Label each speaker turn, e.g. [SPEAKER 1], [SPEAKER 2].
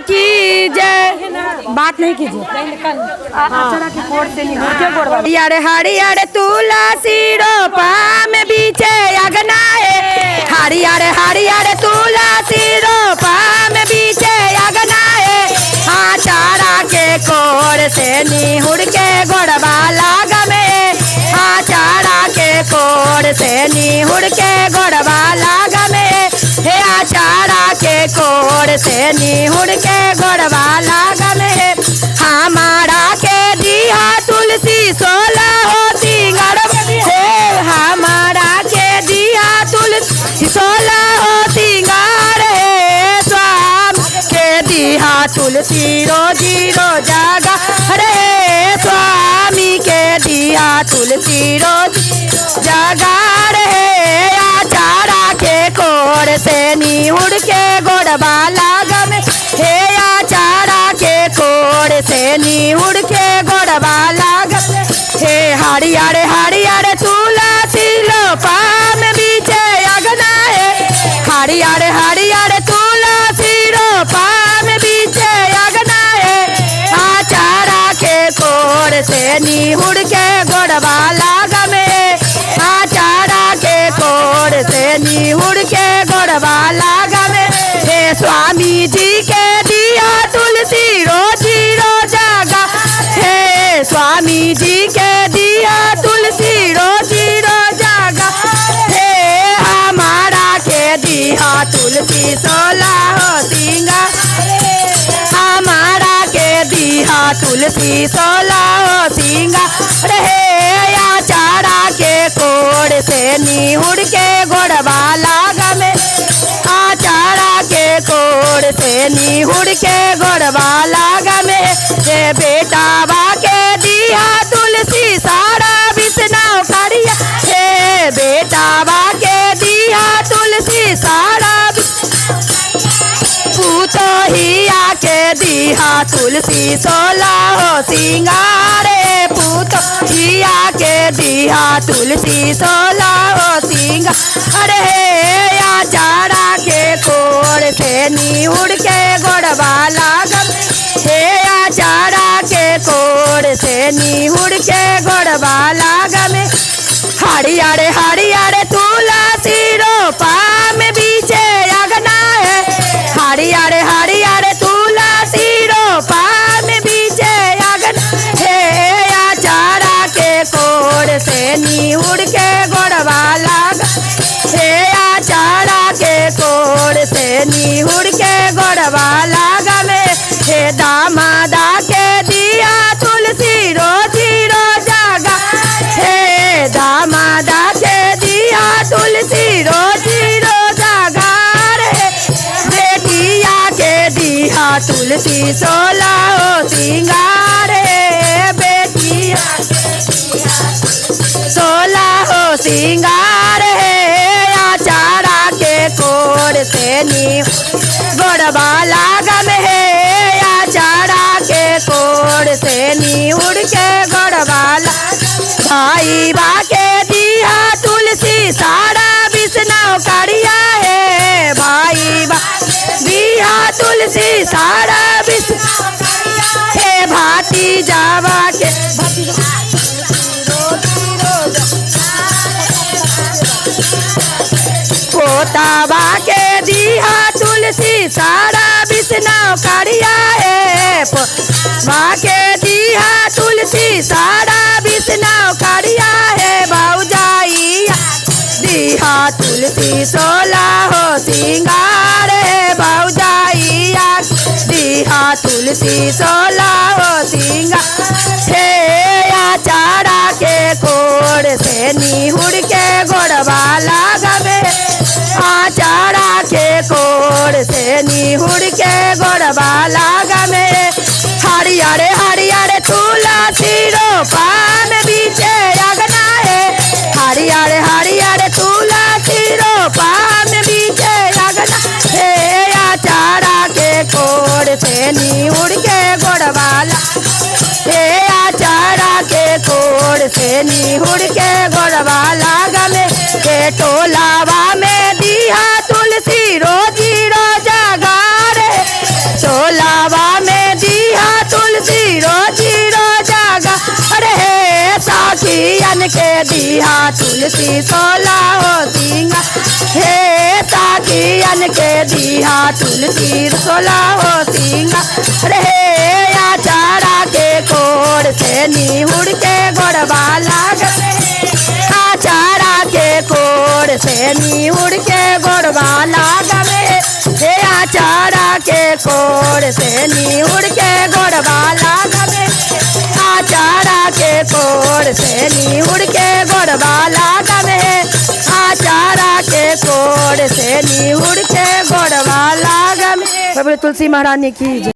[SPEAKER 1] की जय। बात नहीं कीजिए। हरियर हरियर तुलसी रोपा में बीचे अगना है। हरियर हरियर तुलसी रोपा में बीचे अगना है। आचारा के कोर से निहुर के गोड़वा लाग में। आचारा के कोर से निहुर के गोड़वा लाग में। हे आचारा के कोर से निहुर के गोड़वा लाग में। हमारा के दिया तुलसी 16 हो सिंगार हे। हमारा के दिया तुलसी 16 हो सिंगार है। स्वामी के दिया तुलसी रोजी रोजागा रे। स्वामी के दिया तुलसी रोजी जगार है। आचारा के कोर से निहुर के गोड़वा लाग में। हे आचारा के कोर से निहुर के गोड़वा लाग में। हे हरियर हरियर तुलसी रोपा में बीचे अगना है। हरियर हरियर तुलसी रोपा में बीचे अगना है। आचारा के कोर से निहुर के गोड़वा लाग में। आचारा के कोर से निहुर के गोड़वा लाग में। हे स्वामी जी के दिया तुलसी रोजी रोजागा हे। स्वामी जी के दिया तुलसी रोजी रोजागा हे। हमारा के दिया तुलसी 16 हो सिंगार। हमारा के दिया तुलसी 16 हो सिंगार हे। आचारा के कोर से निहुर के गोड़वा लाग में। आचारा के कोर से निहुर के गोड़वा लाग में। हे बेटावा के दिया तुलसी सारा बिसनाव करिया हे। बेटावा के दिया तुलसी सारा पूतोहिया के दिया तुलसी 16 हो सिंगार। पूतोहिया के दिया तुलसी 16 हो सिंगार हे। आचारा के कोर से निहुर के गोड़वा लाग हे। आचारा के कोर से निहुर के गोड़वा लाग में। हरियर हरियर तुलसी रोपा में बीचे अगना है। हरियर हरियर तुलसी रोपा में बीचे अगना हे। आचारा के कोर से निहुर के गोड़वा लाग हे। आचारा के कोर से निहुर के गोड़वा लाग में। हे दामादा के दिया तुलसी रोजी रोजागा हे। दामादा के दिया तुलसी रोजी रोजागा रे। बेटिया के दिया तुलसी 16 हो सिंगार हे। बेटिया 16 हो सिंगार है। आचारा के कोर से निहुर गोड़वा लाग में है। आचारा के कोर से निहुर के गोड़वा लाग। भाई बा के दिया तुलसी सारा बिसनाव करिया है। भाई बा दिया तुलसी सारा बिसनाव हे। भाती जावा के पोतावा के दिया तुलसी सारा बिसनाव करिया है। पोतावा के दिया तुलसी सारा बिसनाव करिया है। भौजाइया दिया तुलसी 16 हो सिंगार है। भौजाइया दिया तुलसी 16 हो सिंगार हे। आचारा के कोर से निहुर के गोड़वा लाग में। आचारा के कोर से निहुर के गोड़वा लाग में। हरियर हरियर तुलसी रोपा में बीचे अगना है। हरियर हरियर तुलसी रोपा में बीचे अगना हे। आचारा के कोर से निहुर के गोड़वा लाग हे। आचारा के कोर से निहुर के गोड़वा लाग में। के टोलावा में दिया तुलसी रोजी रोजागा रे। टोला के दिया तुलसी 16 हो सिंगार हे साखियन के दिया तुलसी 16 हो सिंगार हे आचारा के कोर से निहुर के गोड़वा लागवे आचारा के कोर से निहुर के गोड़वा लागवे हे आचारा के कोर से निहुर के गोड़वा लागवे आचारा के कोर से निहुर के गोड़वा लागवे आचारा के कोर से निहुर के गोड़वा लागवे। तुलसी महारानी की